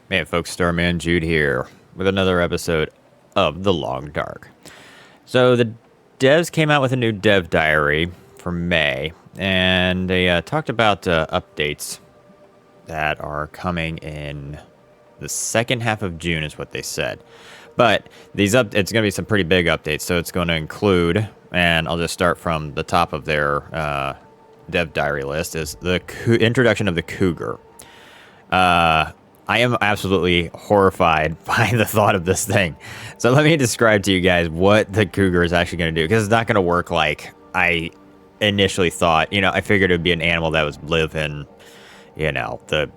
Hey folks, Starman Jude here with another episode of The Long Dark. So the devs came out with a new dev diary for May, and they talked about updates that are coming in the second half of June is what they said. But it's going to be some pretty big updates, so it's going to include, and I'll just start from the top of their dev diary list, is the introduction of the Cougar. I am absolutely horrified by the thought of this thing. So let me describe to you guys what the Cougar is actually going to do, because it's not going to work like I initially thought. I figured it would be an animal that would live in, the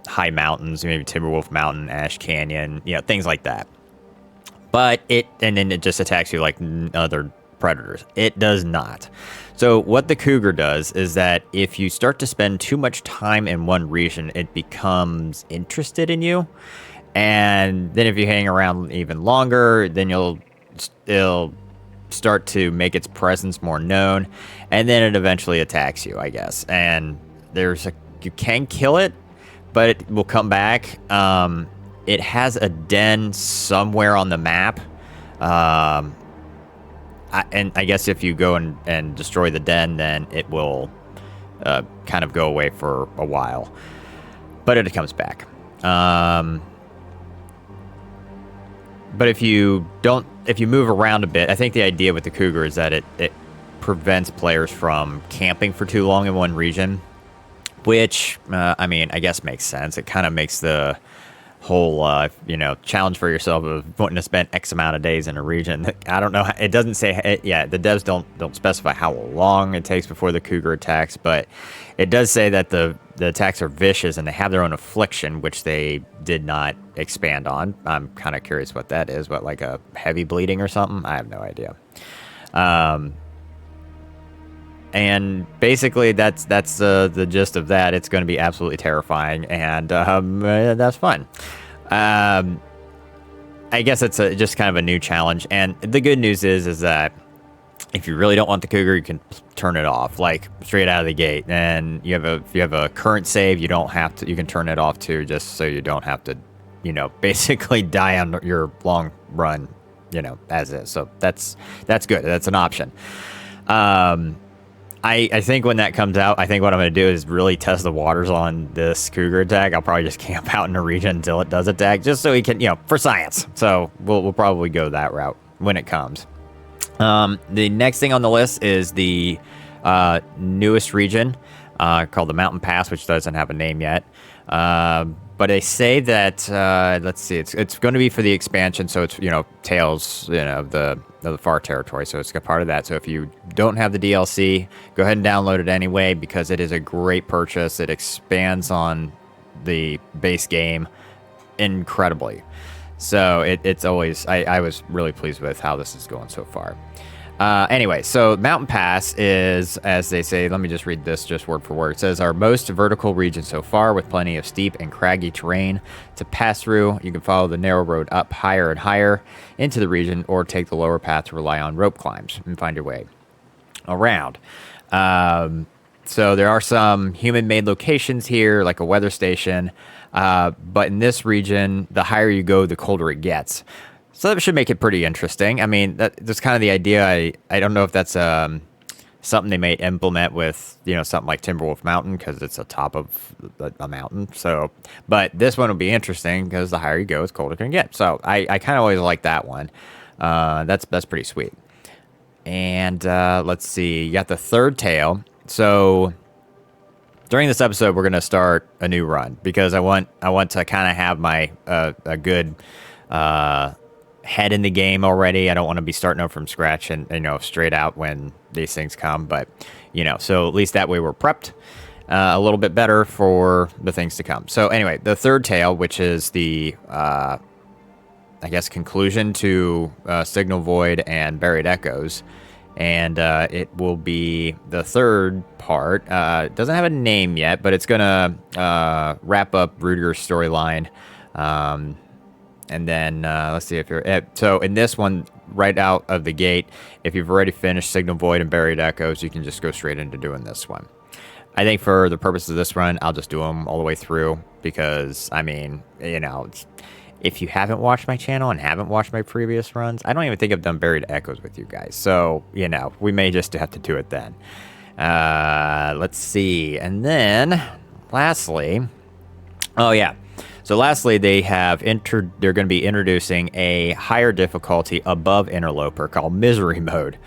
high mountains, maybe Timberwolf Mountain, Ash Canyon, things like that. But then it just attacks you like other predators. It does not. So what the Cougar does is that if you start to spend too much time in one region, it becomes interested in you. And then if you hang around even longer, then it'll start to make its presence more known. And then it eventually attacks you, I guess. And you can kill it, but it will come back. It has a den somewhere on the map. And I guess if you go and destroy the den, then it will kind of go away for a while. But it comes back. But if you move around a bit, I think the idea with the Cougar is that it prevents players from camping for too long in one region, which, I guess makes sense. It kind of makes the whole challenge for yourself of wanting to spend X amount of days in a region. I don't know. It doesn't say. The devs don't specify how long it takes before the Cougar attacks, but it does say that the attacks are vicious and they have their own affliction, which they did not expand on. I'm kind of curious what that is. What, like a heavy bleeding or something? I have no idea. And basically, that's the gist of that. It's going to be absolutely terrifying, and that's fun. I guess it's just kind of a new challenge. And the good news is that if you really don't want the Cougar, you can turn it off, like straight out of the gate. And if you have a current save, you don't have to. You can turn it off too, just so you don't have to, basically die on your long run, as is. So that's good. That's an option. I think when that comes out, I think what I'm going to do is really test the waters on this Cougar attack. I'll probably just camp out in a region until it does attack, just so he can, for science. So we'll probably go that route when it comes. The next thing on the list is the newest region called the Mountain Pass, which doesn't have a name yet. But they say that, let's see, it's going to be for the expansion, so it's, Tales, of the Far Territory, so it's a part of that. So if you don't have the DLC, go ahead and download it anyway, because it is a great purchase. It expands on the base game incredibly. So it's always, I was really pleased with how this is going so far. Anyway, so Mountain Pass is, as they say, let me just read this just word for word. It says, our most vertical region so far, with plenty of steep and craggy terrain to pass through. You can follow the narrow road up higher and higher into the region, or take the lower path to rely on rope climbs and find your way around. So there are some human-made locations here, like a weather station. But in this region, the higher you go, the colder it gets. So that should make it pretty interesting. I mean, that's kind of the idea. I don't know if that's something they may implement with, something like Timberwolf Mountain, because it's atop of a mountain. So, but this one will be interesting because the higher you go, the colder it can get. So I kind of always like that one. That's pretty sweet. And let's see, you got the third tale. So during this episode, we're gonna start a new run, because I want to kind of have my a good head in the game already. I don't want to be starting over from scratch and straight out when these things come. But so at least that way we're prepped a little bit better for the things to come. So anyway, the third tale, which is the I guess conclusion to Signal Void and Buried Echoes. And it will be the third part. It doesn't have a name yet, but it's going to wrap up Rudiger's storyline. And then let's see if you're... So in this one, right out of the gate, if you've already finished Signal Void and Buried Echoes, you can just go straight into doing this one. I think for the purpose of this run, I'll just do them all the way through because, I mean, you know, if you haven't watched my channel and haven't watched my previous runs, I don't even think I've done Buried Echoes with you guys. So, you know, we may just have to do it then. Let's see. And then, lastly, oh yeah. So lastly, they're going to be introducing a higher difficulty above Interloper called Misery Mode.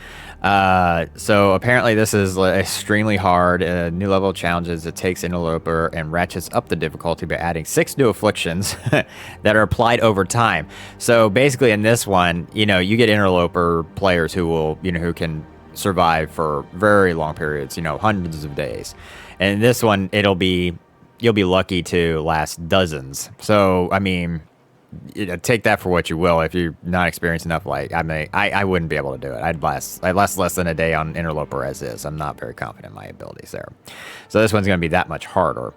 So apparently this is extremely hard. New level of challenges. It takes Interloper and ratchets up the difficulty by adding 6 new afflictions that are applied over time. So basically in this one, you know, you get Interloper players who will, you know, who can survive for very long periods, you know, hundreds of days. And in this one, you'll be lucky to last dozens. So, I mean, you know, take that for what you will. If you're not experienced enough, like, I mean, I wouldn't be able to do it. I'd last less than a day on Interloper as is. I'm not very confident in my abilities there. So this one's going to be that much harder.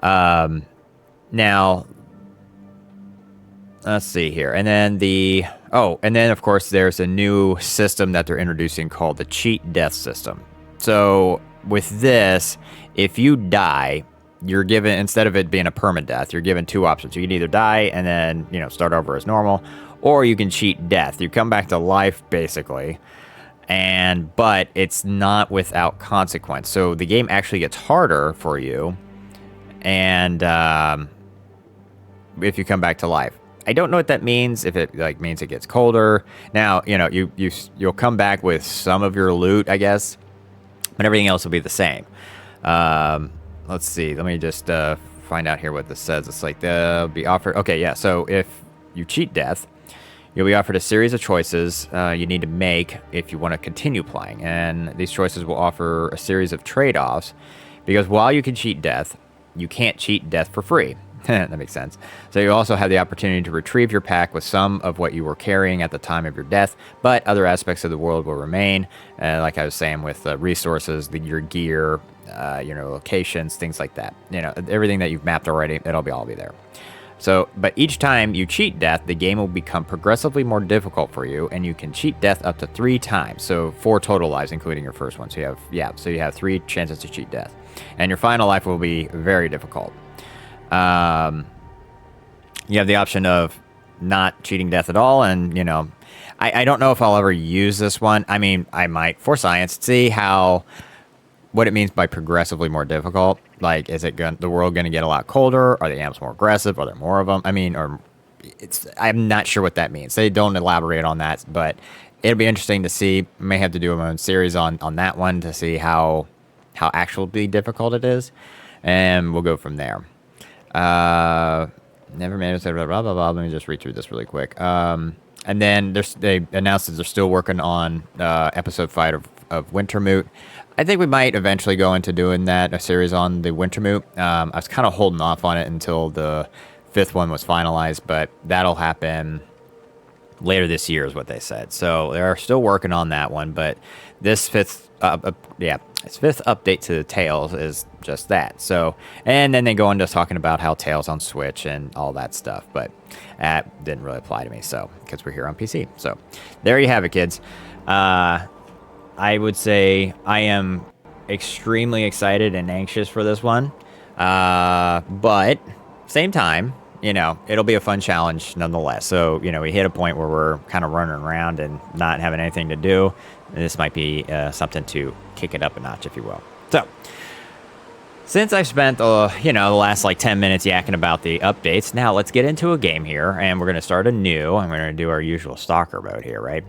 Now, let's see here. And then of course, there's a new system that they're introducing called the cheat death system. So with this, if you die, you're given, instead of it being a permadeath, you're given 2 options. You can either die and then, you know, start over as normal, or you can cheat death. You come back to life, basically, but it's not without consequence. So the game actually gets harder for you, and if you come back to life. I don't know what that means, if it like means it gets colder. Now, you know, you'll come back with some of your loot, I guess, but everything else will be the same. Let's see. Let me just find out here what this says. It's like they'll be offered. Okay, yeah. So if you cheat death, you'll be offered a series of choices you need to make if you want to continue playing. And these choices will offer a series of trade-offs because while you can cheat death, you can't cheat death for free. That makes sense. So you also have the opportunity to retrieve your pack with some of what you were carrying at the time of your death, but other aspects of the world will remain. Like I was saying, with resources, your gear, you know, locations, things like that. You know, everything that you've mapped already, it'll all be there. So, but each time you cheat death, the game will become progressively more difficult for you, and you can cheat death up to 3 times. So 4 total lives, including your first one. So you have 3 chances to cheat death, and your final life will be very difficult. You have the option of not cheating death at all, and, you know, I don't know if I'll ever use this one. I mean, I might, for science, see what it means by progressively more difficult. Like, is the world going to get a lot colder? Are the amps more aggressive? Are there more of them? I mean, I'm not sure what that means. They don't elaborate on that, but it'll be interesting to see. May have to do my own series on that one to see how actually difficult it is, and we'll go from there. Never managed to blah, blah, blah, blah. Let me just read through this really quick. And then they announced that they're still working on episode 5 of Wintermoot. I think we might eventually go into doing a series on the Wintermoot. I was kind of holding off on it until the 5th one was finalized, but that'll happen later this year is what they said. So they're still working on that one, but this 5th update to the Tales is just that. So, and then they go into talking about how Tales on Switch and all that stuff, but that didn't really apply to me, so, because we're here on PC. So there you have it, kids. I would say I am extremely excited and anxious for this one, but same time, you know, it'll be a fun challenge nonetheless. So, you know, we hit a point where we're kind of running around and not having anything to do. This might be something to kick it up a notch, if you will. So, since I've spent, the last like 10 minutes yakking about the updates, now let's get into a game here, and we're going to start anew. I'm going to do our usual stalker mode here, right?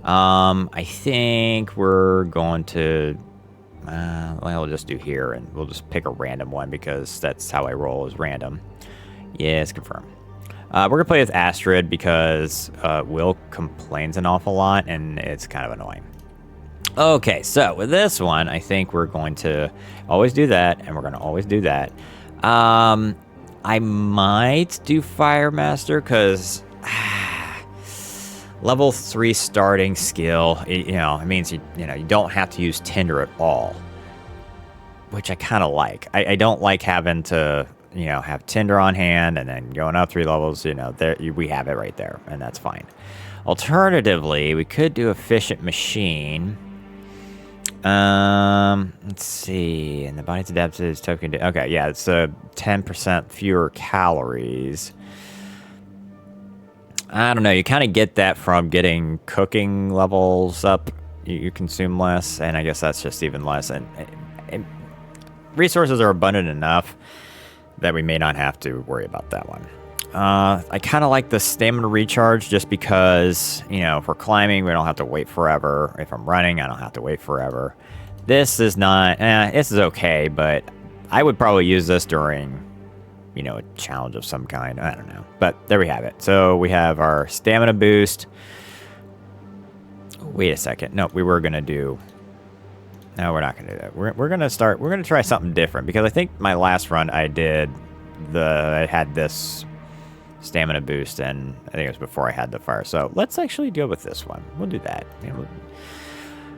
I think we're going to, we'll just do here, and we'll just pick a random one because that's how I roll, is random. Yes, confirm. We're going to play with Astrid because Will complains an awful lot, and it's kind of annoying. Okay, so with this one, I think we're going to always do that, and we're going to always do that. I might do Fire Master because level 3 starting skill, it means you don't have to use Tinder at all, which I kind of like. I don't like having to have Tinder on hand and then going up 3 levels. We have it right there, and that's fine. Alternatively, we could do Efficient Machine. Let's see. And the body's adapted is token. Okay, yeah, it's 10% fewer calories. I don't know. You kind of get that from getting cooking levels up. You consume less, and I guess that's just even less. And resources are abundant enough that we may not have to worry about that one. I kind of like the stamina recharge just because, you know, if we're climbing, we don't have to wait forever. If I'm running, I don't have to wait forever. This is not, this is okay, but I would probably use this during, you know, a challenge of some kind. I don't know. But there we have it. So we have our stamina boost. Wait a second. No, we were going to do... No, we're not going to do that. We're going to try something different because I think my last run I had this stamina boost, and I think it was before I had the fire. So let's actually go with this one. We'll do that.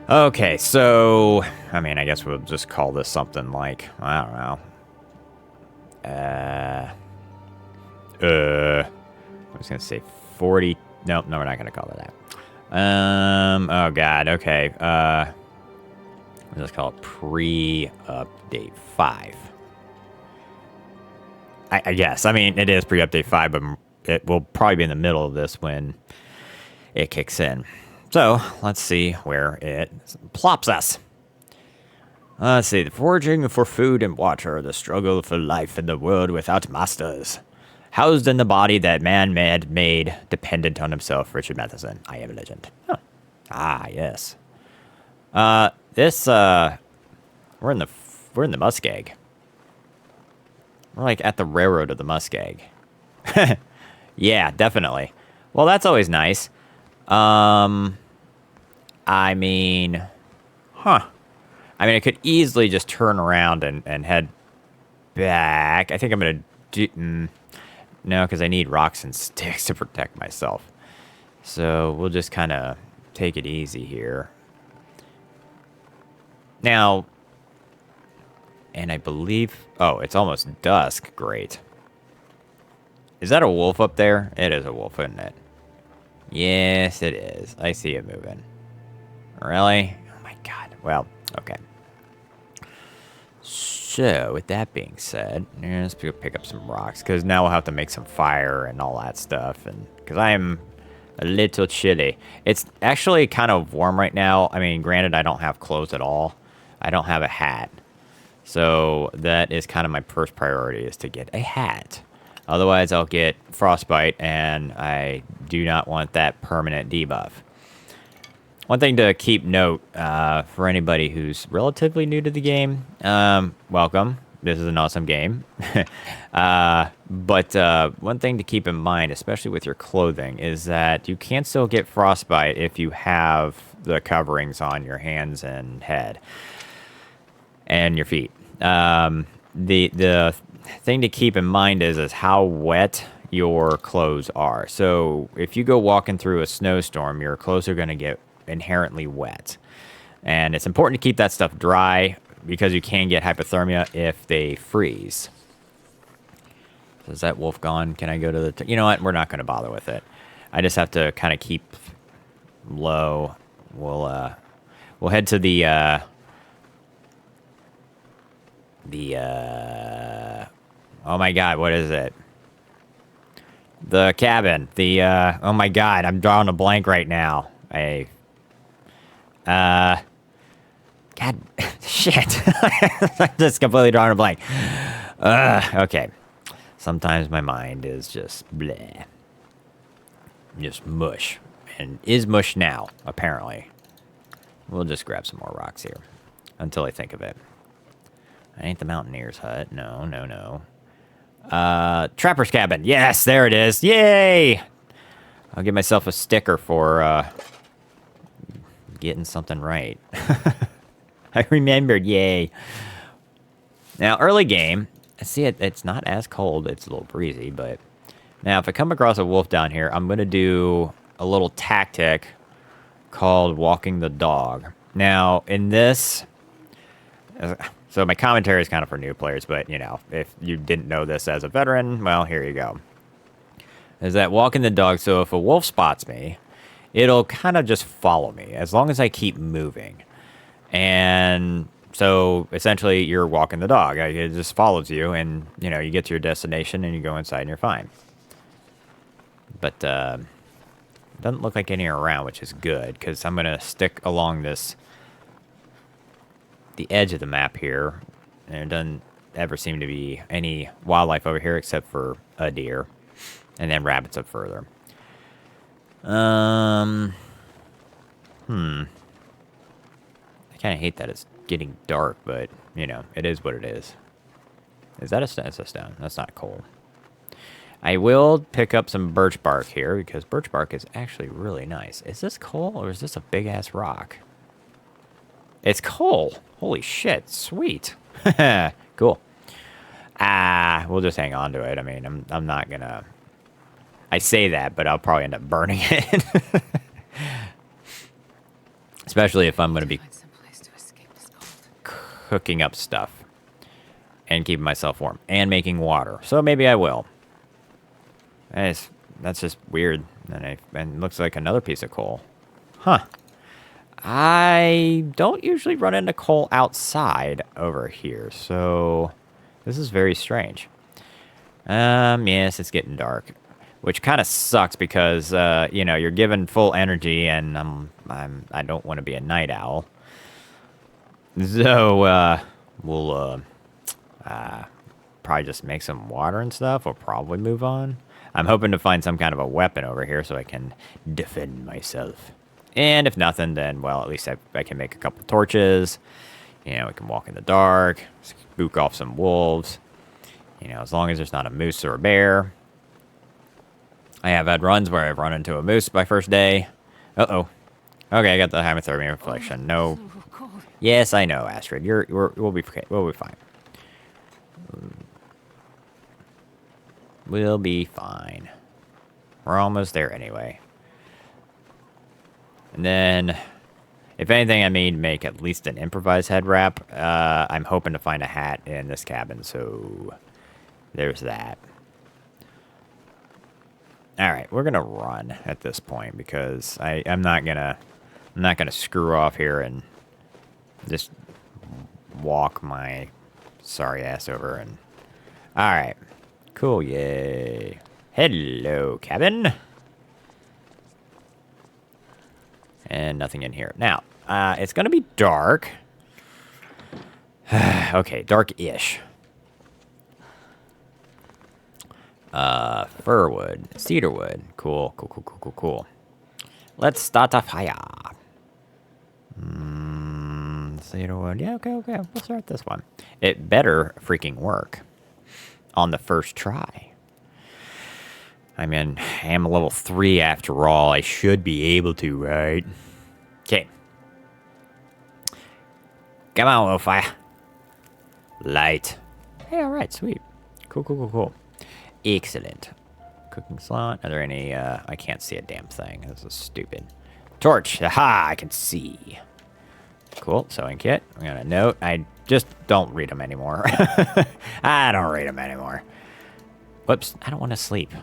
Okay, so I mean, I guess we'll just call this something like, I don't know. I was gonna say 40. No, we're not gonna call it that. Oh god. Okay. Let's call it pre-update 5. I guess. I mean, it is pre-update 5, but it will probably be in the middle of this when it kicks in. So, let's see where it plops us. Let's see. The foraging for food and water, the struggle for life in the world without masters. Housed in the body that man made dependent on himself, Richard Matheson. I am a legend. Huh. Ah, yes. We're in the Muskeg. We're like at the railroad of the Muskeg. Yeah, definitely. Well, that's always nice. I mean, I could easily just turn around and head back. I think I'm gonna do... no, because I need rocks and sticks to protect myself. So we'll just kind of take it easy here. Now, and I believe... Oh, it's almost dusk. Great. Is that a wolf up there? It is a wolf, isn't it? Yes, it is. I see it moving. Really? Oh my god. Well, okay. So, with that being said, let's pick up some rocks, because now we'll have to make some fire and all that stuff, and because I am a little chilly. It's actually kind of warm right now. I mean, granted, I don't have clothes at all. I don't have a hat. So, that is kind of my first priority, is to get a hat. Otherwise, I'll get frostbite, and I do not want that permanent debuff. One thing to keep note, for anybody who's relatively new to the game, welcome. This is an awesome game. But one thing to keep in mind, especially with your clothing, is that you can still get frostbite if you have the coverings on your hands and head and your feet. The thing to keep in mind is how wet your clothes are. So if you go walking through a snowstorm, your clothes are going to get inherently wet. And it's important to keep that stuff dry because you can get hypothermia if they freeze. So is that wolf gone? Can I go to the... you know what? We're not going to bother with it. I just have to kind of keep low. We'll head to the oh my god, what is it? The cabin. Oh my god, I'm drawing a blank right now. God, shit. I'm just completely drawing a blank. Okay. Sometimes my mind is just bleh. Just mush. And is mush now, apparently. We'll just grab some more rocks here. Until I think of it. I ain't the Mountaineer's hut. No. Trapper's cabin. Yes, there it is. Yay! I'll give myself a sticker for getting something right. I remembered. Yay. Now, early game. See, it's not as cold. It's a little breezy, but... Now, if I come across a wolf down here, I'm going to do a little tactic called walking the dog. Now, in this... So my commentary is kind of for new players, but, you know, if you didn't know this as a veteran, well, here you go. Is that walking the dog, so if a wolf spots me, it'll kind of just follow me, as long as I keep moving. And so essentially you're walking the dog. Like, it just follows you, and you know, you get to your destination and you go inside and you're fine. But doesn't look like any are around, which is good, because I'm gonna stick along the edge of the map here, and it doesn't ever seem to be any wildlife over here except for a deer, and then rabbits up further. I kind of hate that it's getting dark, but you know, it is what it is. Is that a stone? It's a stone. That's not coal. I will pick up some birch bark here, because birch bark is actually really nice. Is this coal, or is this a big-ass rock? It's coal. Holy shit. Sweet. Cool. We'll just hang on to it. I mean, I'm not gonna... I say that, but I'll probably end up burning it. Especially if I'm gonna be cooking up stuff. And keeping myself warm. And making water. So maybe I will. That's just weird. And it looks like another piece of coal. Huh. I don't usually run into coal outside over here, so this is very strange. Yes, it's getting dark, which kind of sucks because you know, you're given full energy, and I don't want to be a night owl. So we'll probably just make some water and stuff. We'll probably move on. I'm hoping to find some kind of a weapon over here so I can defend myself. And if nothing, then, well, at least I can make a couple torches. You know, we can walk in the dark, spook off some wolves. You know, as long as there's not a moose or a bear. I have had runs where I've run into a moose my first day. Uh-oh. Okay, I got the hypothermia reflection. No. Yes, I know, Astrid. We'll be fine. We'll be fine. We're almost there anyway. And then, if anything, I may make at least an improvised head wrap. I'm hoping to find a hat in this cabin, so there's that. All right, we're gonna run at this point because I'm not gonna screw off here and just walk my sorry ass over. And all right, cool, yay! Hello, cabin. And nothing in here. Now, it's going to be dark. Okay, dark-ish. Firwood. Cedarwood. Cool, cool, cool, cool, cool, cool. Let's start a fire. Cedarwood. Yeah, okay, okay. We'll start this one. It better freaking work on the first try. I mean, I am a level 3 after all. I should be able to, right? Okay. Come on, little fire. Light. Hey, all right, sweet. Cool, cool, cool, cool. Excellent. Cooking slot. Are there any, I can't see a damn thing. This is stupid. Torch. Aha, I can see. Cool, sewing kit. I got a note. I just don't read them anymore. I don't read them anymore. Whoops, I don't want to sleep.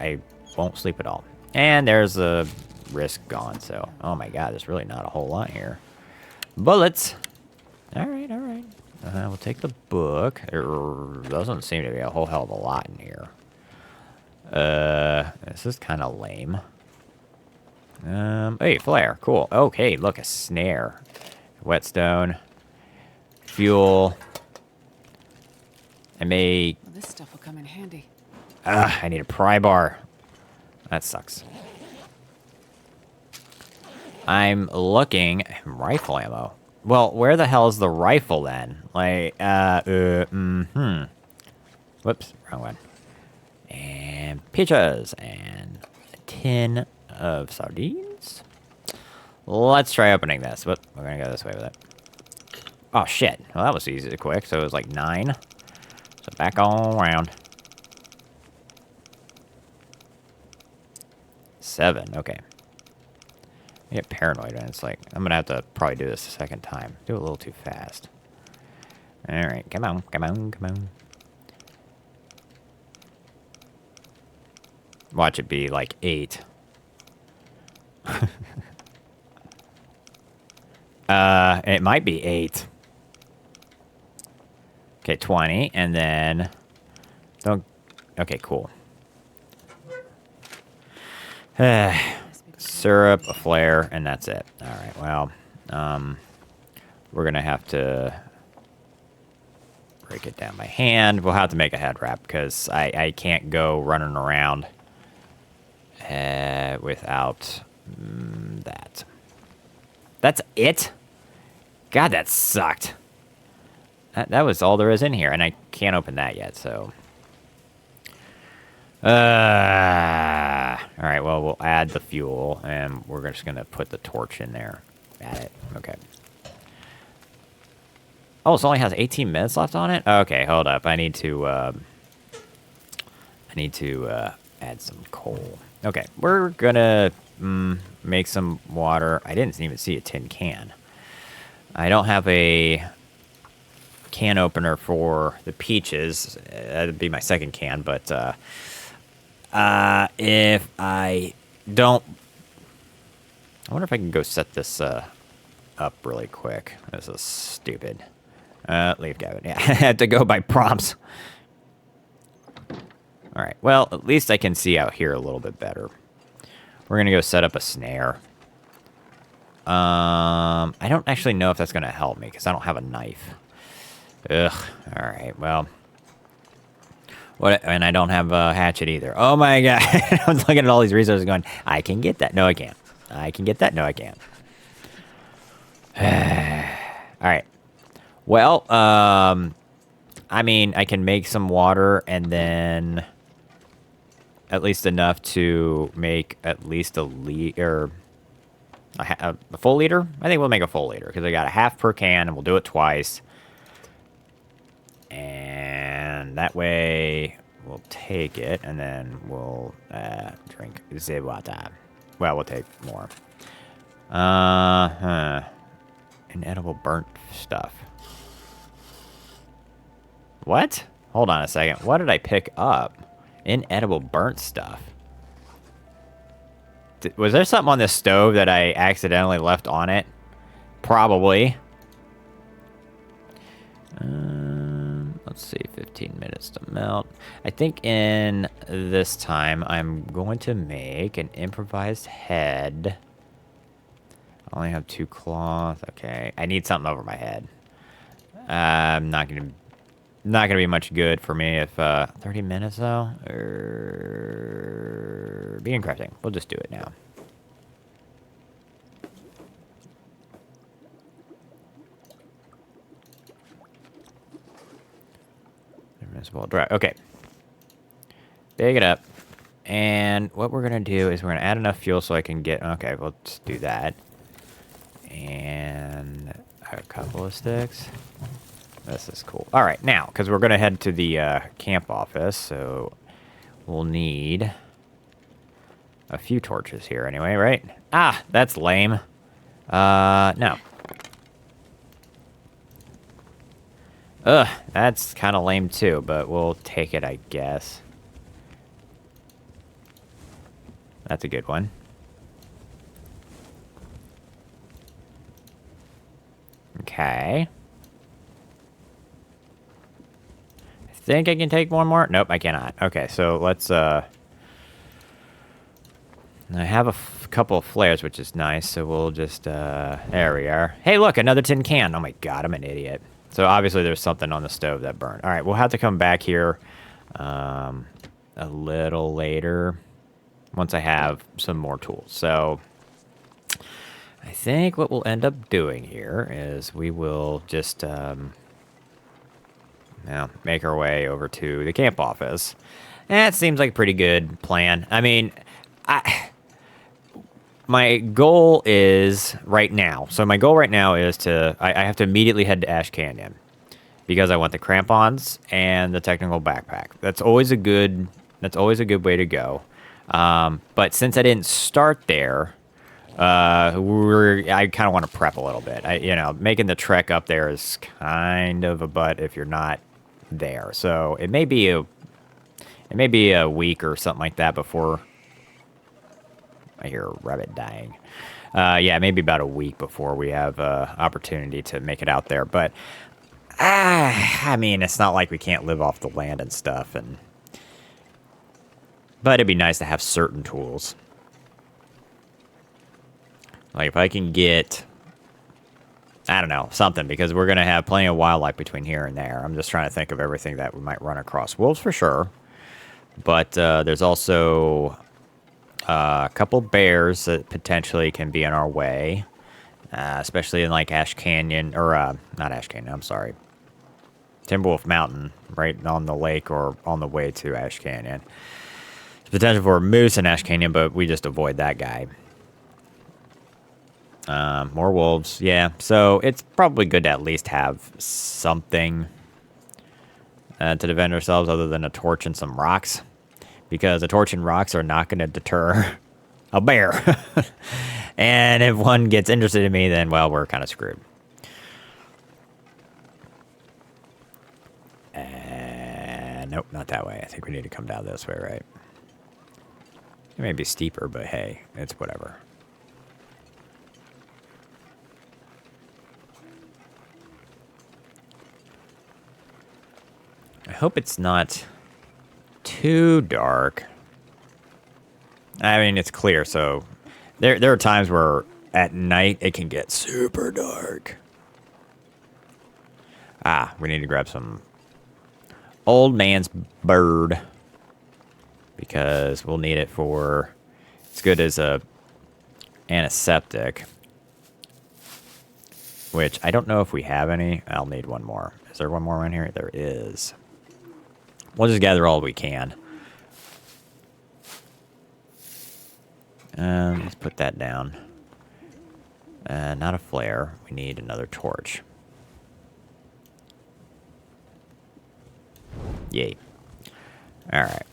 I won't sleep at all. And there's the risk gone, so... Oh my god, there's really not a whole lot here. Bullets! Alright, alright. We'll take the book. There doesn't seem to be a whole hell of a lot in here. This is kind of lame. Hey, flare. Cool. Okay, look, a snare. Whetstone. Fuel. I may... Well, this stuff will come in handy. I need a pry bar. That sucks. I'm looking... Rifle ammo. Well, where the hell is the rifle then? Like, Whoops, wrong one. And peaches. And a tin of sardines. Let's try opening this. But we're gonna go this way with it. Oh, shit. Well, that was easy, quick. So it was like 9. So back all around. 7, okay. I get paranoid and it's like, I'm gonna have to probably do this a second time. Do it a little too fast. Alright, come on, come on, come on. Watch it be like 8. It might be 8. Okay, 20, and then... Don't... Okay, cool. Syrup, a flare, and that's it. Alright, well, we're gonna have to break it down by hand. We'll have to make a head wrap, because I can't go running around without that. That's it? God, that sucked. That was all there is in here, and I can't open that yet, so... Alright, well, we'll add the fuel, and we're just gonna put the torch in there. Add it. Okay. Oh, it only has 18 minutes left on it? Okay, hold up. I need to add some coal. Okay, we're gonna make some water. I didn't even see a tin can. I don't have a can opener for the peaches. That'd be my second can, but if I don't... I wonder if I can go set this up really quick. This is stupid. Leave Gavin. Yeah, I had to go by prompts. Alright, well, at least I can see out here a little bit better. We're going to go set up a snare. I don't actually know if that's going to help me, because I don't have a knife. Ugh, alright, well... What? And I don't have a hatchet either. Oh my god. I was looking at all these resources going, I can get that. No, I can't. I can get that. No, I can't. Alright. Well, I mean, I can make some water and then at least enough to make at least a liter. A full liter? I think we'll make a full liter because I got a half per can and we'll do it twice. And that way we'll take it and then we'll drink the water. Well, we'll take more. Inedible burnt stuff. What? Hold on a second. What did I pick up? Inedible burnt stuff. Was there something on this stove that I accidentally left on it? Probably. Let's see, 15 minutes to melt. I think in this time, I'm going to make an improvised head. I only have 2 cloth. Okay, I need something over my head. Not gonna be much good for me if 30 minutes though. Bean crafting. We'll just do it now. Okay. Big it up. And what we're going to do is we're going to add enough fuel so I can get... Okay, let's do that. And a couple of sticks. This is cool. All right, now, because we're going to head to the camp office, so we'll need a few torches here anyway, right? Ah, that's lame. No. Ugh, that's kind of lame too, but we'll take it, I guess. That's a good one. Okay. I think I can take one more. Nope, I cannot. Okay, so let's, I have a couple of flares, which is nice, so we'll just, there we are. Hey, look, another tin can. Oh my god, I'm an idiot. So obviously there's something on the stove that burned. All right, we'll have to come back here a little later once I have some more tools. So I think what we'll end up doing here is we will just make our way over to the camp office. That seems like a pretty good plan. I mean, my goal is right now. So my goal right now is to... I have to immediately head to Ash Canyon because I want the crampons and the technical backpack. That's always a good way to go. But since I didn't start there, I kind of want to prep a little bit. Making the trek up there is kind of a butt if you're not there. So it may be a week or something like that before I hear a rabbit dying. Yeah, maybe about a week before we have opportunity to make it out there. But I mean, it's not like we can't live off the land and stuff. But it'd be nice to have certain tools. Like if I can get, I don't know, something, because we're going to have plenty of wildlife between here and there. I'm just trying to think of everything that we might run across. Wolves for sure. But there's also a couple bears that potentially can be in our way. Especially in like Ash Canyon, or not Ash Canyon, I'm sorry. Timberwolf Mountain, right on the lake or on the way to Ash Canyon. There's potential for a moose in Ash Canyon, but we just avoid that guy. More wolves, yeah. So it's probably good to at least have something to defend ourselves other than a torch and some rocks. Because a torch and rocks are not going to deter a bear. And if one gets interested in me, then, well, we're kind of screwed. Nope, not that way. I think we need to come down this way, right? It may be steeper, but hey, it's whatever. I hope it's not too dark. I mean, it's clear, so there are times where at night it can get super dark. Ah, we need to grab some old man's bird because we'll need it for, it's good as a antiseptic, which I don't know if we have any. I'll need one more. Is there one more around here? There is. We'll just gather all we can. Let's put that down. Not a flare. We need another torch. Yay. Alright.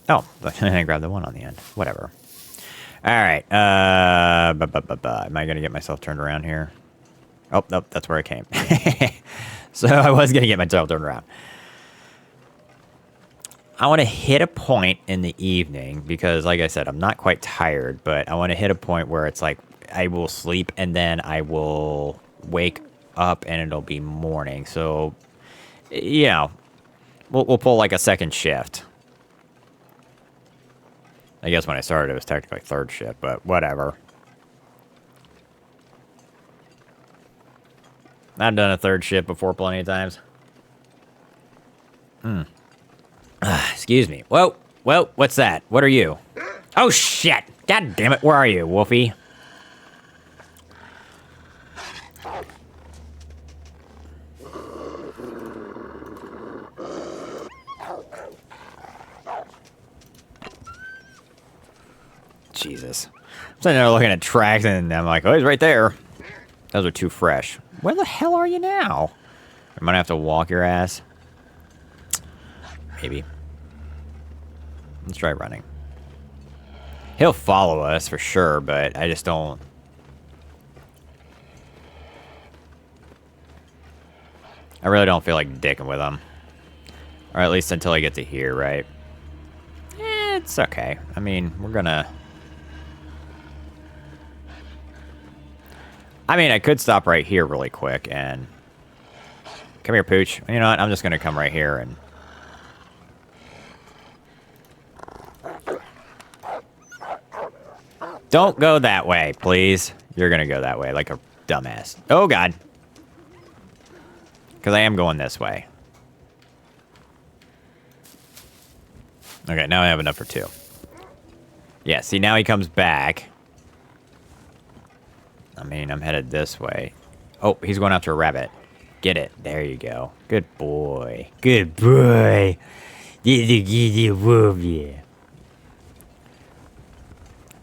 Oh, I grabbed the one on the end. Whatever. Alright. Am I going to get myself turned around here? Oh, nope, that's where I came. So I was going to get myself turned around. I want to hit a point in the evening because, like I said, I'm not quite tired, but I want to hit a point where it's like I will sleep and then I will wake up and it'll be morning. So, you know, we'll pull like a second shift. I guess when I started, it was technically third shift, but whatever. I've done a third shift before plenty of times. Excuse me. Whoa, what's that? What are you? Oh, shit. God damn it. Where are you, Wolfie? Jesus. I'm sitting there looking at tracks and I'm like, oh, he's right there. Those are too fresh. Where the hell are you now? I'm gonna have to walk your ass. Maybe. Let's try running. He'll follow us for sure, but I just don't. I really don't feel like dicking with him. Or at least until I get to here, right? It's okay. I mean, we're gonna... I mean, I could stop right here really quick and... Come here, Pooch. You know what? I'm just gonna come right here and... Don't go that way, please. You're gonna go that way like a dumbass. Oh, God. Because I am going this way. Okay, now I have enough for two. Yeah, see, now he comes back. I mean, I'm headed this way. Oh, he's going after a rabbit. Get it. There you go. Good boy. Good boy.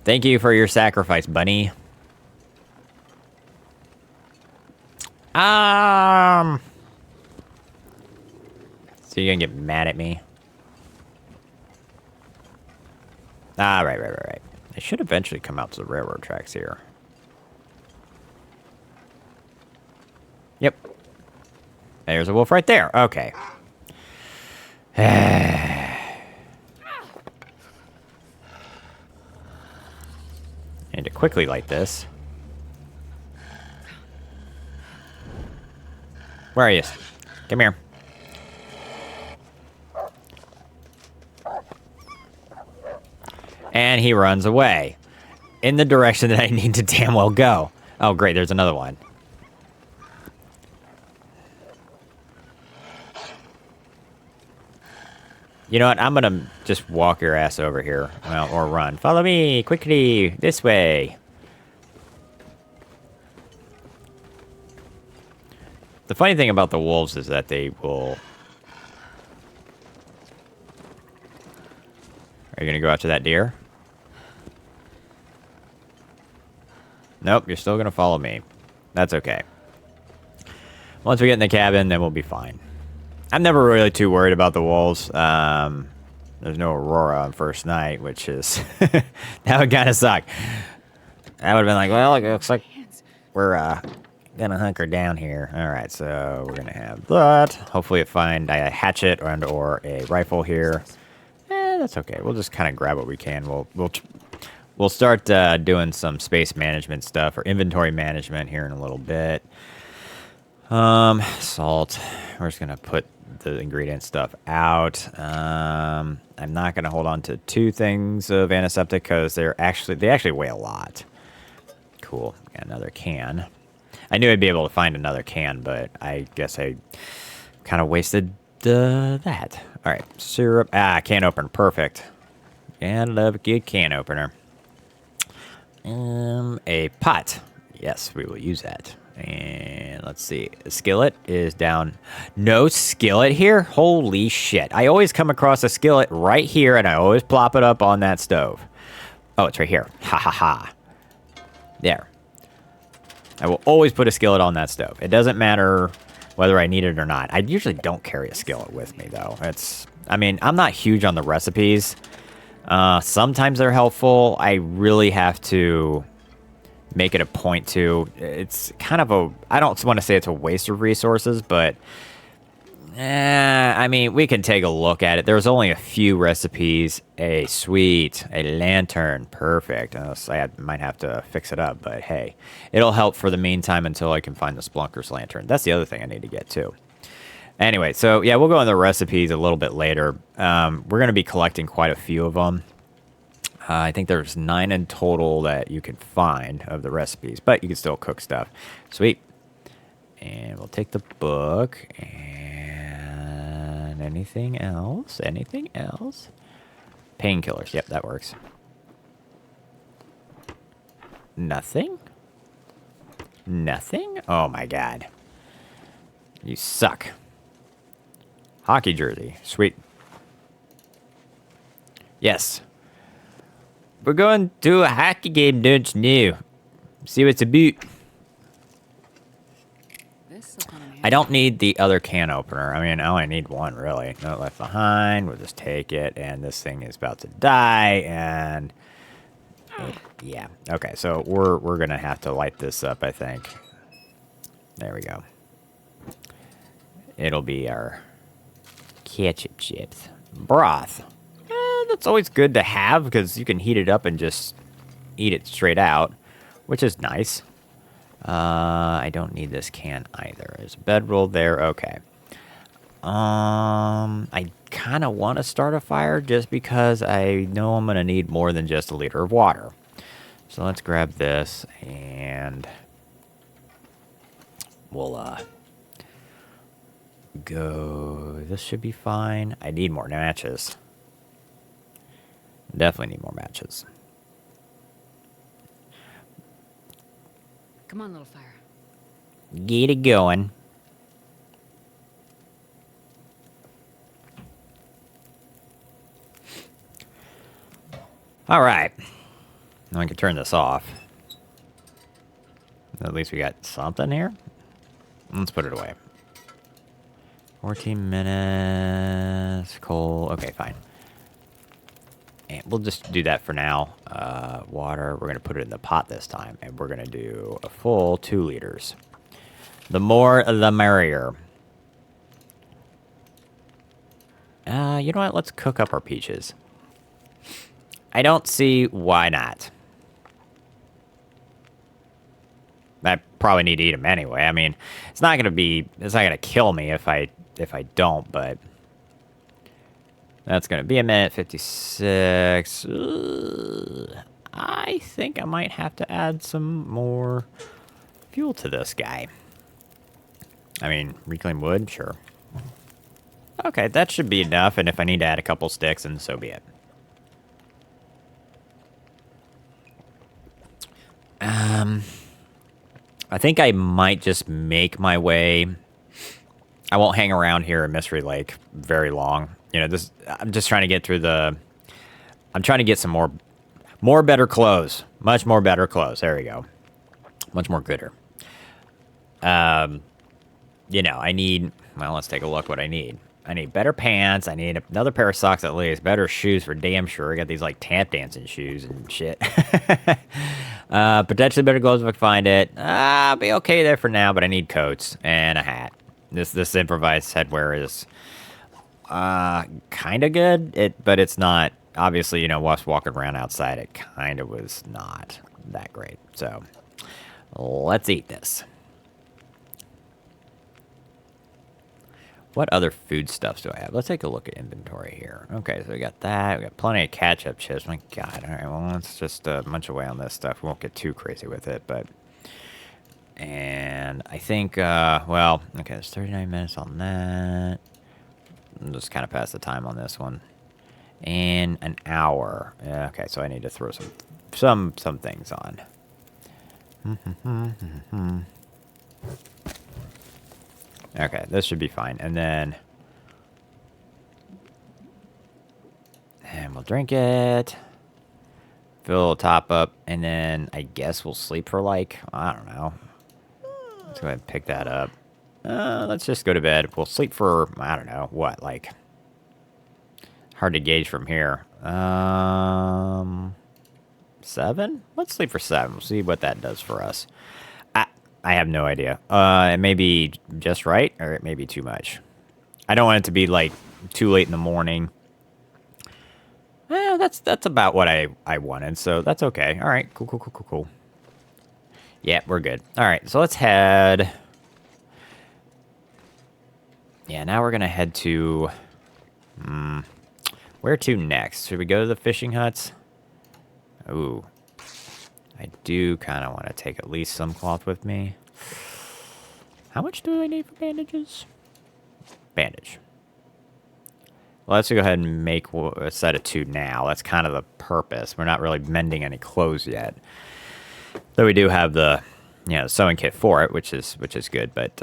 Thank you for your sacrifice, bunny. So you're gonna get mad at me? Ah, right. They should eventually come out to the railroad tracks here. Yep. There's a wolf right there. Okay. quickly light this. Where are you? Come here. And he runs away. In the direction that I need to damn well go. Oh, great, there's another one. You know what? I'm gonna just walk your ass over here. Well, or run. Follow me, quickly, this way. The funny thing about the wolves is that they will... Are you gonna go after that deer? Nope, you're still gonna follow me. That's okay. Once we get in the cabin, then we'll be fine. I'm never really too worried about the wolves. There's no Aurora on first night, which is... that would kind of suck. I would have been like, well, it looks like we're gonna hunker down here. All right, so we're gonna have that. Hopefully find a hatchet or a rifle here. That's okay. We'll just kind of grab what we can. We'll start doing some space management stuff or inventory management here in a little bit. Salt. We're just gonna put the ingredient stuff out. I'm not gonna hold on to 2 things of antiseptic because they actually weigh a lot. Cool. Got another can. I knew I'd be able to find another can, but I guess I kind of wasted that. All right, syrup. Can opener. Perfect. And love a good can opener. A pot. Yes, we will use that. And let's see. The skillet is down. No skillet here? Holy shit. I always come across a skillet right here, and I always plop it up on that stove. Oh, it's right here. Ha ha ha. There. I will always put a skillet on that stove. It doesn't matter whether I need it or not. I usually don't carry a skillet with me, though. I mean, I'm not huge on the recipes. Sometimes they're helpful. I really have to make it a point to. It's kind of I don't want to say it's a waste of resources, but I mean, we can take a look at it. There's only a few recipes. A lantern, perfect. So I might have to fix it up, but hey, it'll help for the meantime until I can find the Splunker's lantern. That's the other thing I need to get too. Anyway, so yeah, we'll go into the recipes a little bit later. We're going to be collecting quite a few of them. I think there's 9 in total that you can find of the recipes, but you can still cook stuff. Sweet. And we'll take the book. And anything else? Anything else? Painkillers. Yep, that works. Nothing? Nothing? Oh my god. You suck. Hockey jersey. Sweet. Yes. We're going to a hockey game, don't you know? See what's about. I don't need the other can opener. I mean, I only need one, really. No left behind. We'll just take it, and this thing is about to die, and... yeah. Okay, so we're going to have to light this up, I think. There we go. It'll be our ketchup chips. Broth. That's always good to have because you can heat it up and just eat it straight out, which is nice. I don't need this can either. There's a bedroll there. Okay. I kind of want to start a fire just because I know I'm going to need more than just a liter of water. So let's grab this and we'll go. This should be fine. I need more matches. Definitely need more matches. Come on, little fire. Get it going. All right. Now I can turn this off. At least we got something here. Let's put it away. 14 minutes. Coal. Okay, fine. And we'll just do that for now. Water, we're going to put it in the pot this time. And we're going to do a full 2 liters. The more, the merrier. You know what? Let's cook up our peaches. I don't see why not. probably need to eat them anyway. I mean, it's not gonna kill me if I don't, but that's gonna be a minute 56. I think I might have to add some more fuel to this guy. I mean, reclaim wood, sure. Okay, that should be enough, and if I need to add a couple sticks, then so be it. I think I might just make my way. I won't hang around here in Mystery Lake very long. You know, I'm just trying to get through I'm trying to get some more better clothes. Much more better clothes. There we go. Much more gooder. You know, I need, well, let's take a look what I need. I need better pants. I need another pair of socks at least. Better shoes for damn sure. I got these, like, tap dancing shoes and shit. Potentially better clothes if I can find it. I'll be okay there for now, but I need coats and a hat. This improvised headwear is kind of good, but it's not. Obviously, you know, whilst walking around outside, it kind of was not that great. So, let's eat this. What other foodstuffs do I have? Let's take a look at inventory here. Okay, so we got that. We got plenty of ketchup chips. My God. All right, well, let's just munch away on this stuff. We won't get too crazy with it, but... And I think, well, okay, there's 39 minutes on that. I'll just kind of pass the time on this one. And an hour. Yeah, okay, so I need to throw some things on. Okay, this should be fine. And then... And we'll drink it. Fill the top up. And then I guess we'll sleep for like, I don't know. Let's go ahead and pick that up. Let's just go to bed. We'll sleep for, I don't know, what, like... Hard to gauge from here. 7? Let's sleep for 7. We'll see what that does for us. I have no idea. It may be just right, or it may be too much. I don't want it to be, like, too late in the morning. That's about what I wanted, so that's okay. All right, cool. Yeah, we're good. All right, so let's head... Yeah, now we're going to head to... Where to next? Should we go to the fishing huts? Ooh. I do kind of want to take at least some cloth with me. How much do I need for bandages? Bandage. Well, let's go ahead and make a set of 2 now. That's kind of the purpose. We're not really mending any clothes yet. Though we do have the, you know, sewing kit for it, which is good, but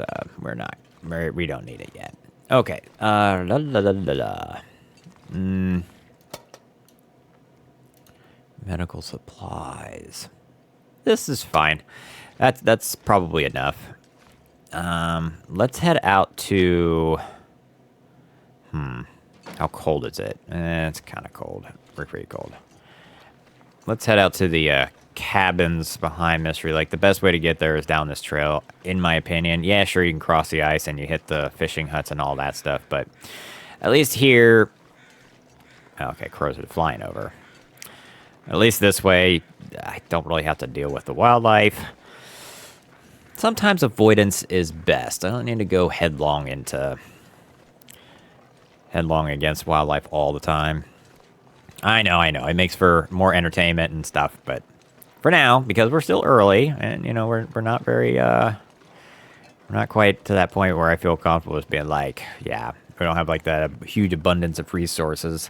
we don't need it yet. Okay. Medical supplies. This is fine. That's probably enough. Let's head out to... How cold is it? It's kind of cold. We're pretty cold. Let's head out to the cabins behind Mystery Lake. The best way to get there is down this trail, in my opinion. Yeah, sure, you can cross the ice and you hit the fishing huts and all that stuff, but at least here... Okay, crows are flying over. At least this way, I don't really have to deal with the wildlife. Sometimes avoidance is best. I don't need to go headlong against wildlife all the time. I know. It makes for more entertainment and stuff, but for now, because we're still early, and, you know, we're not very, we're not quite to that point where I feel comfortable with being like, yeah, we don't have, like, that huge abundance of resources.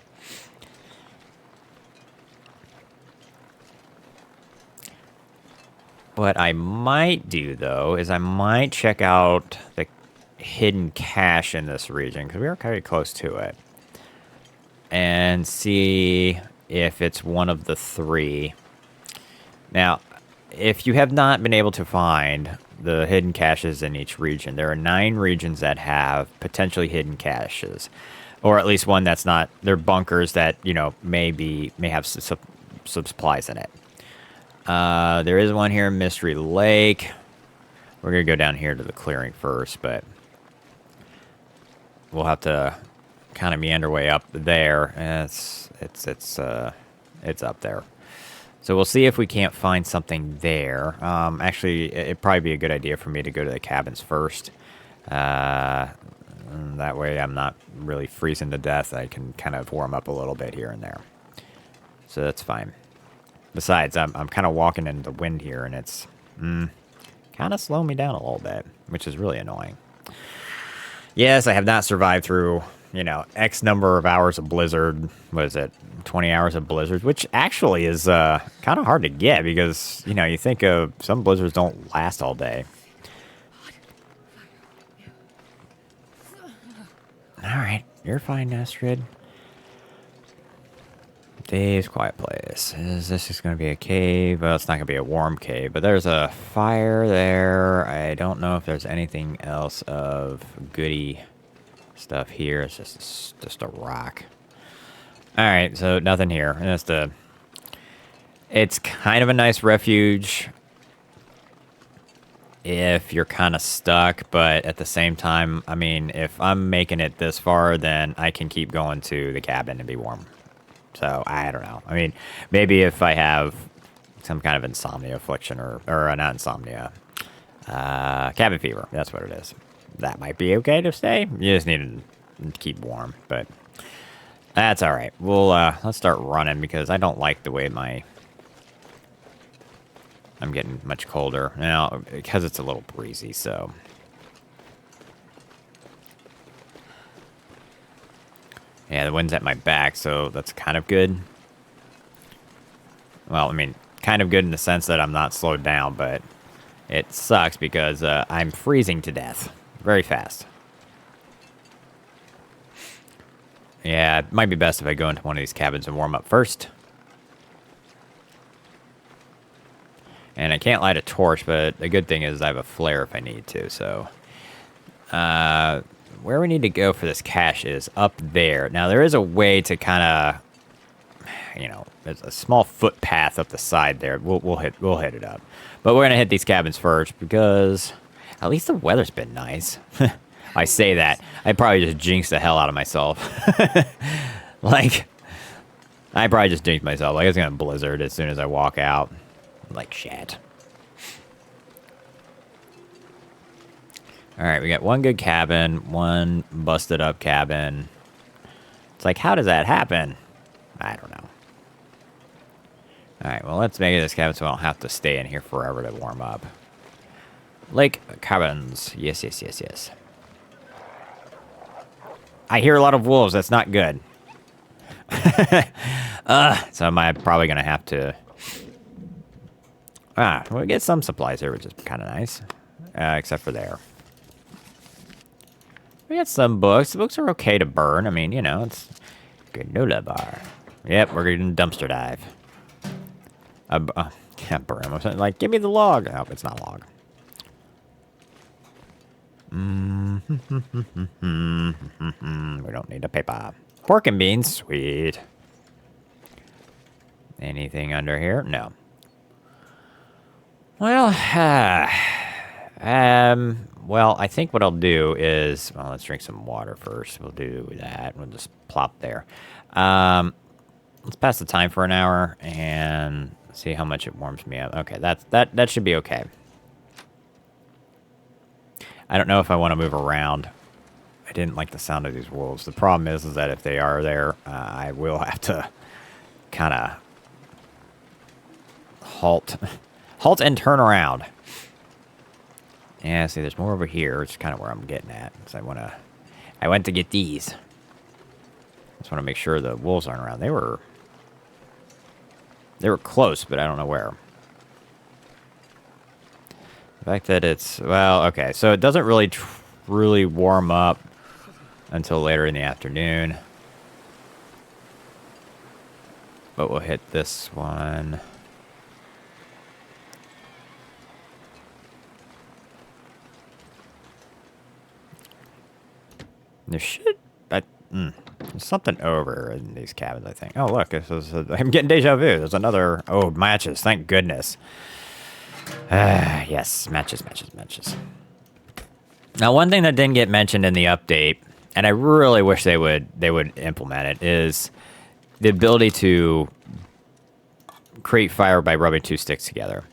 What I might do, though, is I might check out the hidden cache in this region, because we are kind of close to it, and see if it's one of the 3. Now, if you have not been able to find the hidden caches in each region, there are 9 regions that have potentially hidden caches, or at least one that's not. They're bunkers that, you know, may have some supplies in it. There is one here in Mystery Lake. We're going to go down here to the clearing first, but we'll have to kind of meander way up there. It's up there. So we'll see if we can't find something there. Actually, it'd probably be a good idea for me to go to the cabins first. That way I'm not really freezing to death. I can kind of warm up a little bit here and there. So that's fine. Besides, I'm kind of walking in the wind here, and it's kind of slowing me down a little bit, which is really annoying. Yes, I have not survived through, X number of hours of blizzard. What is it? 20 hours of blizzard, which actually is kind of hard to get because, you think of some blizzards don't last all day. All right, you're fine, Astrid. Dave's quiet place. Is this just going to be a cave? Well, it's not going to be a warm cave, but there's a fire there. I don't know if there's anything else of goody stuff here. It's just a rock. All right, so nothing here. It's kind of a nice refuge if you're kind of stuck, but at the same time, I mean, if I'm making it this far, then I can keep going to the cabin and be warm. So, I don't know. I mean, maybe if I have some kind of insomnia affliction or not insomnia, cabin fever, that's what it is. That might be okay to stay. You just need to keep warm, but that's all right. We'll, let's start running because I don't like the way I'm getting much colder now because it's a little breezy, so. Yeah, the wind's at my back, so that's kind of good. Well, I mean, kind of good in the sense that I'm not slowed down, but it sucks because I'm freezing to death very fast. Yeah, it might be best if I go into one of these cabins and warm up first. And I can't light a torch, but the good thing is I have a flare if I need to, so. Where we need to go for this cache is up there. Now, there is a way to kind of, there's a small footpath up the side there. We'll hit it up. But we're going to hit these cabins first because at least the weather's been nice. I say that. I probably just jinxed the hell out of myself. I probably just jinxed myself. It's going to blizzard as soon as I walk out. Like shit. Alright, we got one good cabin, one busted up cabin. It's like, how does that happen? I don't know. Alright, well, let's make it this cabin so I don't have to stay in here forever to warm up. Lake cabins. Yes, yes, yes, yes. I hear a lot of wolves. That's not good. So I'm probably going to have to... we'll get some supplies here, which is kind of nice. Except for there. We got some books. The books are okay to burn. I mean, it's granola bar. Yep, we're getting dumpster dive. Can't burn them. Like, give me the log. Oh, it's not a log. We don't need a paper. Pork and beans. Sweet. Anything under here? No. Well, well, I think what I'll do is, well, let's drink some water first. We'll do that. We'll just plop there. Let's pass the time for an hour and see how much it warms me up. Okay, that should be okay. I don't know if I want to move around. I didn't like the sound of these wolves. The problem is that if they are there, I will have to kind of halt and turn around. Yeah, see, there's more over here. It's kind of where I'm getting at. So I went to get these. Just want to make sure the wolves aren't around. They were close, but I don't know where. The fact that it's, well, okay, so it doesn't really truly warm up until later in the afternoon. But we'll hit this one. There should... there's something over in these cabins, I think. Oh, look. I'm getting deja vu. There's another... Oh, matches. Thank goodness. Yes. Matches. Now, one thing that didn't get mentioned in the update, and I really wish they would implement it, is the ability to create fire by rubbing 2 sticks together.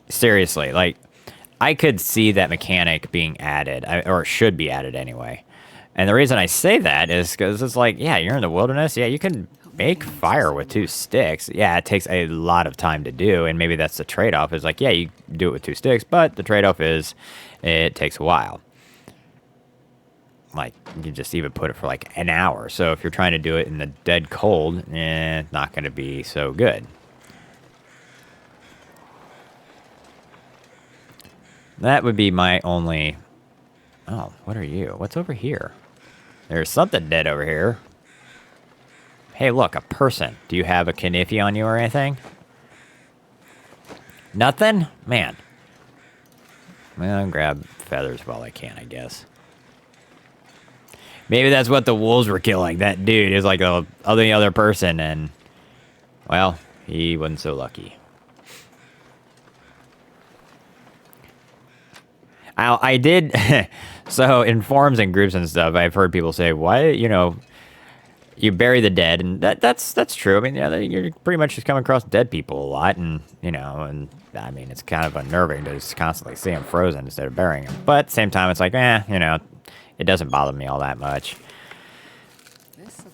Seriously, like, I could see that mechanic being added, or it should be added anyway. And the reason I say that is because it's like, yeah, you're in the wilderness. Yeah, you can make fire with 2 sticks. Yeah, it takes a lot of time to do, and maybe that's the trade-off. Is like, yeah, you do it with 2 sticks, but the trade-off is it takes a while. Like, you can just even put it for like an hour. So if you're trying to do it in the dead cold, it's not going to be so good. That would be my only... Oh, what are you? What's over here? There's something dead over here. Hey, look, a person. Do you have a kniffy on you or anything? Nothing? Man. Well, I'll grab feathers while I can, I guess. Maybe that's what the wolves were killing. That dude is like the other person, and... Well, he wasn't so lucky. I did... So, in forums and groups and stuff, I've heard people say, why, you bury the dead, and that's true. I mean, yeah, you're pretty much just coming across dead people a lot, and, and, I mean, it's kind of unnerving to just constantly see them frozen instead of burying them. But at the same time, it's like, it doesn't bother me all that much.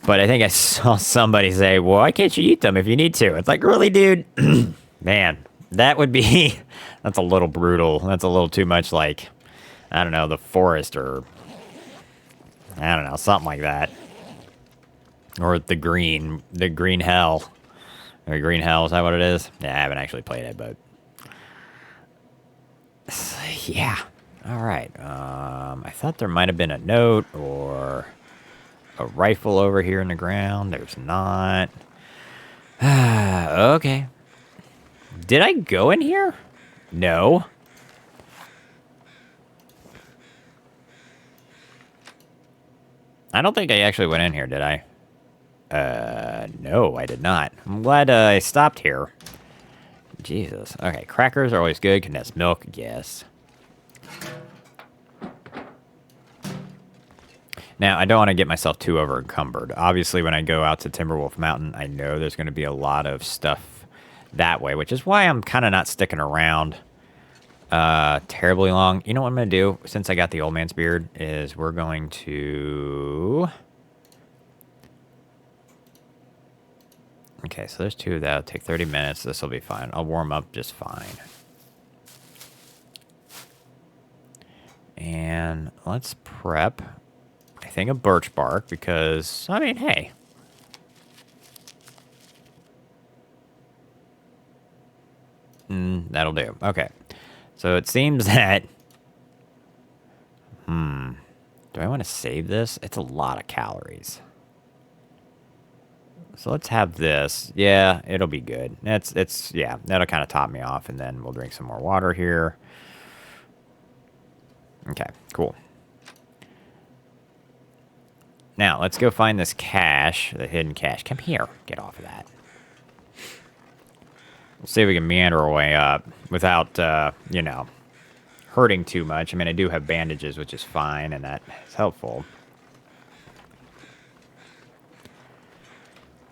But I think I saw somebody say, well, why can't you eat them if you need to? It's like, really, dude? Man, that would be... That's a little brutal. That's a little too much like... I don't know, the forest, or I don't know, something like that. Or the green hell. Or green hell, is that what it is? Yeah, I haven't actually played it, but... Yeah. Alright. I thought there might have been a note, or a rifle over here in the ground. There's not. Okay. Did I go in here? No. I don't think I actually went in here, did I? No, I did not. I'm glad I stopped here. Jesus. Okay, crackers are always good. Condensed milk, yes. Now, I don't want to get myself too over-encumbered. Obviously, when I go out to Timberwolf Mountain, I know there's going to be a lot of stuff that way, which is why I'm kind of not sticking around terribly long. You know what I'm going to do, since I got the old man's beard, is we're going to... Okay, so there's 2 that'll take 30 minutes. This will be fine. I'll warm up just fine. And let's prep, I think, a birch bark, because, I mean, hey. That'll do. Okay. So it seems that... Do I want to save this? It's a lot of calories. So let's have this. Yeah, it'll be good. Yeah, that'll kind of top me off, and then we'll drink some more water here. Okay, cool. Now, let's go find this cache, the hidden cache. Come here. Get off of that. We'll see if we can meander our way up without, hurting too much. I mean, I do have bandages, which is fine, and that is helpful.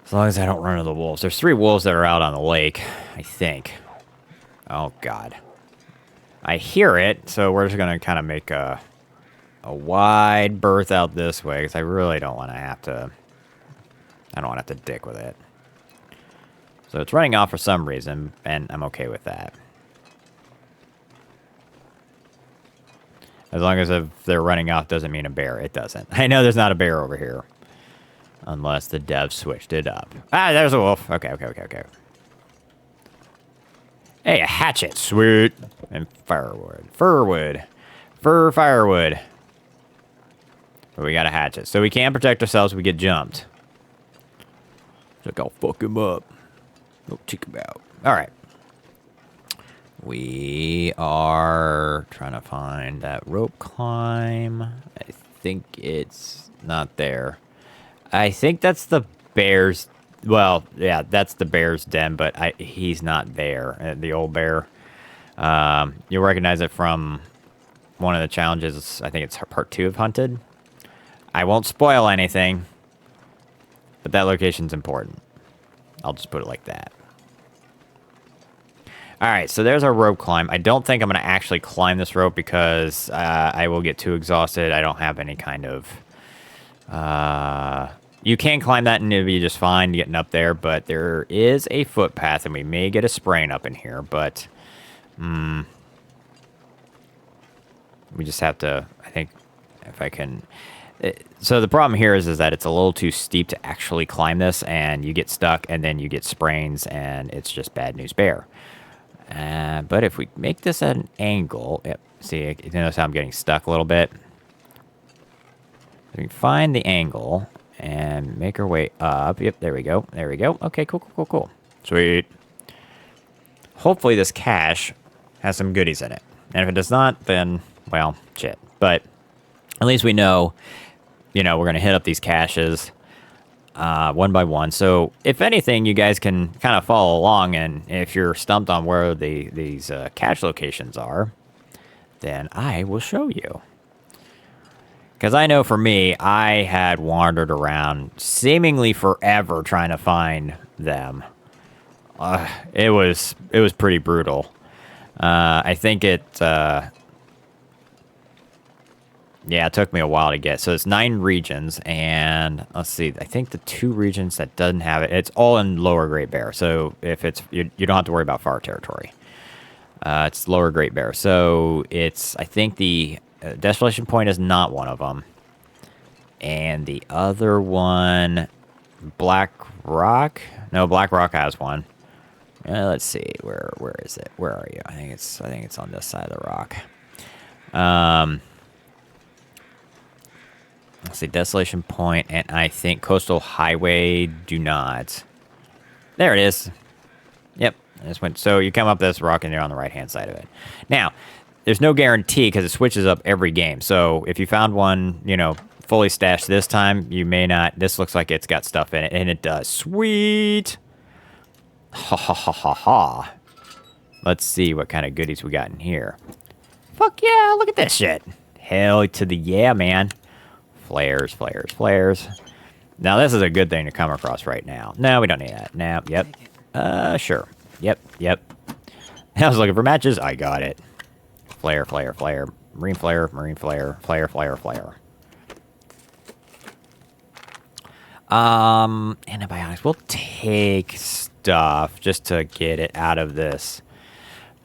As long as I don't run into the wolves. There's 3 wolves that are out on the lake, I think. Oh, God. I hear it, so we're just going to kind of make a wide berth out this way, because I really don't want to have to... I don't want to have to dick with it. So it's running off for some reason, and I'm okay with that. As long as if they're running off doesn't mean a bear. It doesn't. I know there's not a bear over here. Unless the dev switched it up. Ah, there's a wolf. Okay. Hey, a hatchet. Sweet. And firewood. Firewood. But we got a hatchet. So we can't protect ourselves if we get jumped. Like, I'll fuck him up. Don't check him out. Alright. We are trying to find that rope climb. I think it's not there. I think that's the bear's... Well, yeah, that's the bear's den, but he's not there. The old bear. You'll recognize it from one of the challenges. I think it's part 2 of Hunted. I won't spoil anything, but that location's important. I'll just put it like that. All right, so there's our rope climb. I don't think I'm going to actually climb this rope because I will get too exhausted. I don't have any kind of... you can climb that and it'll be just fine getting up there, but there is a footpath, and we may get a sprain up in here, but... we just have to... I think if I can... So the problem here is that it's a little too steep to actually climb this, and you get stuck, and then you get sprains, and it's just bad news bear. But if we make this at an angle, yep, see, you notice how I'm getting stuck a little bit. We can find the angle and make our way up. Yep, there we go. There we go. Okay, cool, cool, cool, cool. Sweet. Hopefully this cache has some goodies in it. And if it does not, then, well, shit. But at least we know, you know, we're going to hit up these caches one by one. So if anything, you guys can kind of follow along, and if you're stumped on where these cache locations are, then I will show you. Because I know for me, I had wandered around seemingly forever trying to find them. It was pretty brutal. I think it took me a while to get. So it's 9 regions, and let's see. I think the 2 regions that doesn't have it, it's all in Lower Great Bear. So if it's you don't have to worry about far territory. It's Lower Great Bear. So it's, I think the Desolation Point is not one of them, and the other one, Black Rock. No, Black Rock has one. Let's see. Where is it? Where are you? I think it's on this side of the rock. Let's see, Desolation Point, and I think Coastal Highway do not. There it is. Yep, I just went. So you come up this rock, and you're on the right-hand side of it. Now, there's no guarantee because it switches up every game. So if you found one, you know, fully stashed this time, you may not. This looks like it's got stuff in it, and it does. Sweet. Ha ha ha ha ha. Let's see what kind of goodies we got in here. Fuck yeah, look at this shit. Hell to the yeah, man. Flares, flares, flares. Now, this is a good thing to come across right now. No, we don't need that. No, yep. Sure. Yep, yep. I was looking for matches. I got it. Flare, flare, flare. Marine flare, flare, flare, flare. Antibiotics. We'll take stuff just to get it out of this.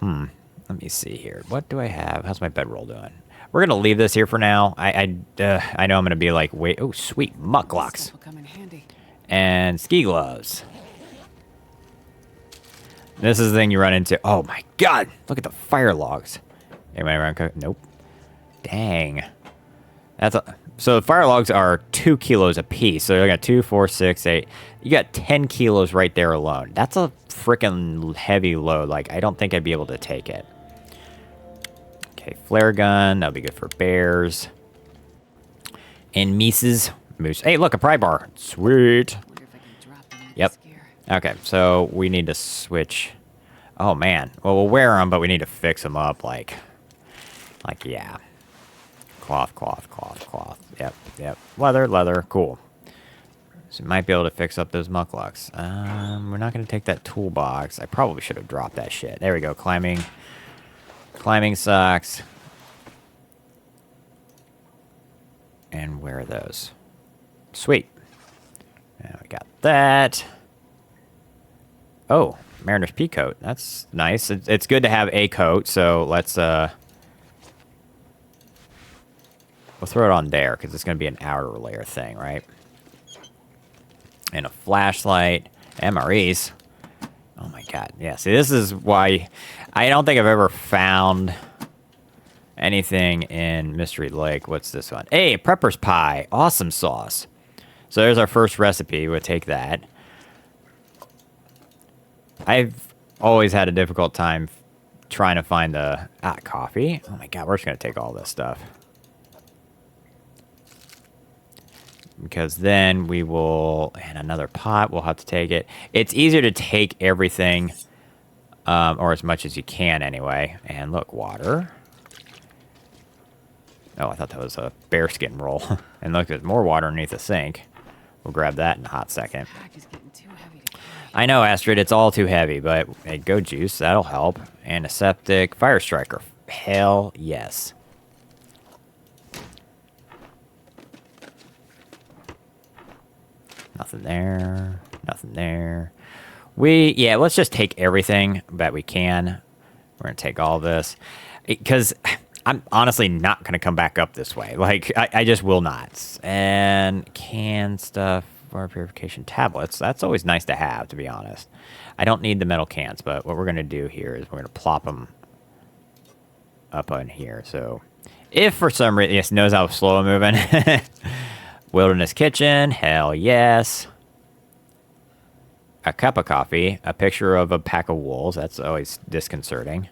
Let me see here. What do I have? How's my bedroll doing? We're gonna leave this here for now. I know I'm gonna be like, wait, oh sweet, mucklocks and ski gloves. This is the thing you run into. Oh my god, look at the fire logs. Anybody around? Nope. Dang. So the fire logs are 2 kilos a piece. So you got 2, 4, 6, 8. You got 10 kilos right there alone. That's a freaking heavy load. Like, I don't think I'd be able to take it. Okay, flare gun. That'll be good for bears. And moose. Hey, look, a pry bar. Sweet. Yep. Okay, so we need to switch. Oh, man. Well, we'll wear them, but we need to fix them up. Like, yeah. Cloth, cloth, cloth, cloth. Yep, yep. Leather, leather. Cool. So we might be able to fix up those mucklocks. We're not going to take that toolbox. I probably should have dropped that shit. There we go. Climbing socks. And where are those? Sweet. Now we got that. Oh, Mariner's pea coat. That's nice. It's good to have a coat, so let's we'll throw it on there because it's going to be an outer layer thing, right? And a flashlight, MREs. Oh my god. Yeah, see, this is why I don't think I've ever found anything in Mystery Lake. What's this one? Hey, Prepper's Pie. Awesome sauce. So there's our first recipe. We'll take that. I've always had a difficult time trying to find the coffee. Oh my god, we're just going to take all this stuff. Because then we will, and another pot, we'll have to take it. It's easier to take everything, or as much as you can anyway. And look, water. Oh, I thought that was a bearskin roll. And look, there's more water underneath the sink. We'll grab that in a hot second. I know, Astrid, it's all too heavy, but hey, go juice. That'll help. Antiseptic. Fire striker. Hell yes. Nothing there. Nothing there. Yeah, let's just take everything that we can. We're going to take all this. Because I'm honestly not going to come back up this way. Like, I just will not. And canned stuff. Water purification tablets. That's always nice to have, to be honest. I don't need the metal cans, but what we're going to do here is we're going to plop them up on here. So if for some reason, yes, knows how slow I'm moving. Wilderness kitchen. Hell yes. A cup of coffee. A picture of a pack of wolves. That's always disconcerting.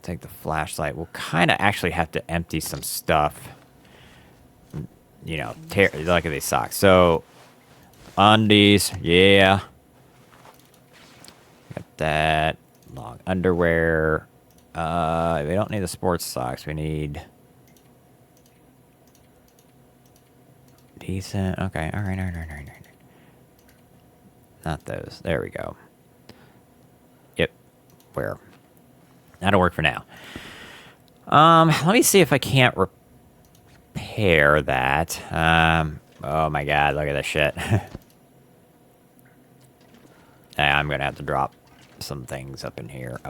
Take the flashlight. We'll kind of actually have to empty some stuff. You know, look at these socks. So, undies, yeah. Got that. Long underwear. We don't need the sports socks. We need decent. Okay, all right. Not those. There we go. Yep. Where? That'll work for now. Let me see if I can't repair that. Oh my god, look at this shit. I'm gonna have to drop some things up in here.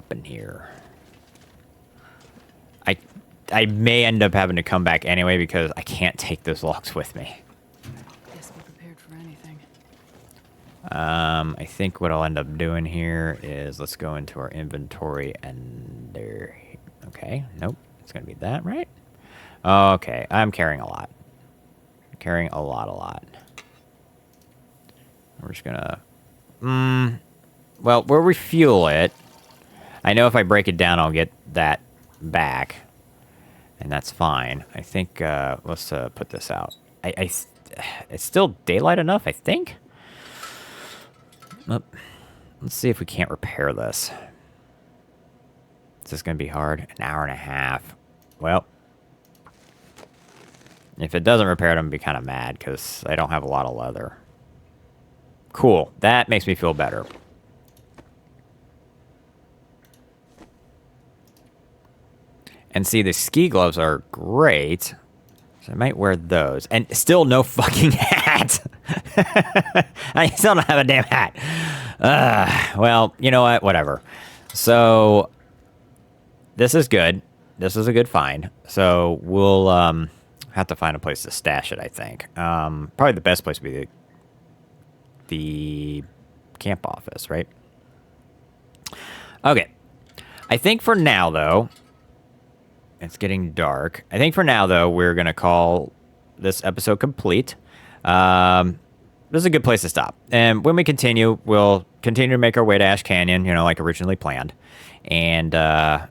I may end up having to come back anyway because I can't take those logs with me. Guess we're prepared for anything. I think what I'll end up doing here is let's go into our inventory and there. Okay, nope, it's gonna be that, right? Okay, I'm carrying a lot. Carrying a lot. We're just gonna... well, we'll refuel it. I know if I break it down, I'll get that back. And that's fine. I think, let's put this out. It's still daylight enough, I think? Let's see if we can't repair this. Is this gonna be hard? An hour and a half. Well... if it doesn't repair it, I'm going to be kind of mad because I don't have a lot of leather. Cool. That makes me feel better. And see, the ski gloves are great. So I might wear those. And still no fucking hat. I still don't have a damn hat. Well, you know what? Whatever. So, this is good. This is a good find. So, we'll... have to find a place to stash it, I think. Probably the best place would be the camp office, right? Okay. I think for now, though, it's getting dark. I think for now, though, we're going to call this episode complete. This is a good place to stop. And when we continue, we'll continue to make our way to Ash Canyon, you know, like originally planned. And,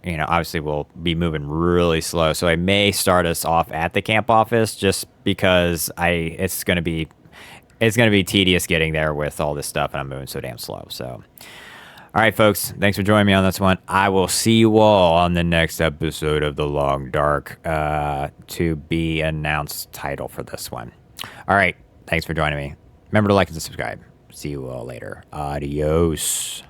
you know, obviously we'll be moving really slow. So I may start us off at the camp office just because it's going to be tedious getting there with all this stuff and I'm moving so damn slow. So, all right, folks, thanks for joining me on this one. I will see you all on the next episode of The Long Dark, to be announced title for this one. All right, thanks for joining me. Remember to like and subscribe. See you all later. Adios.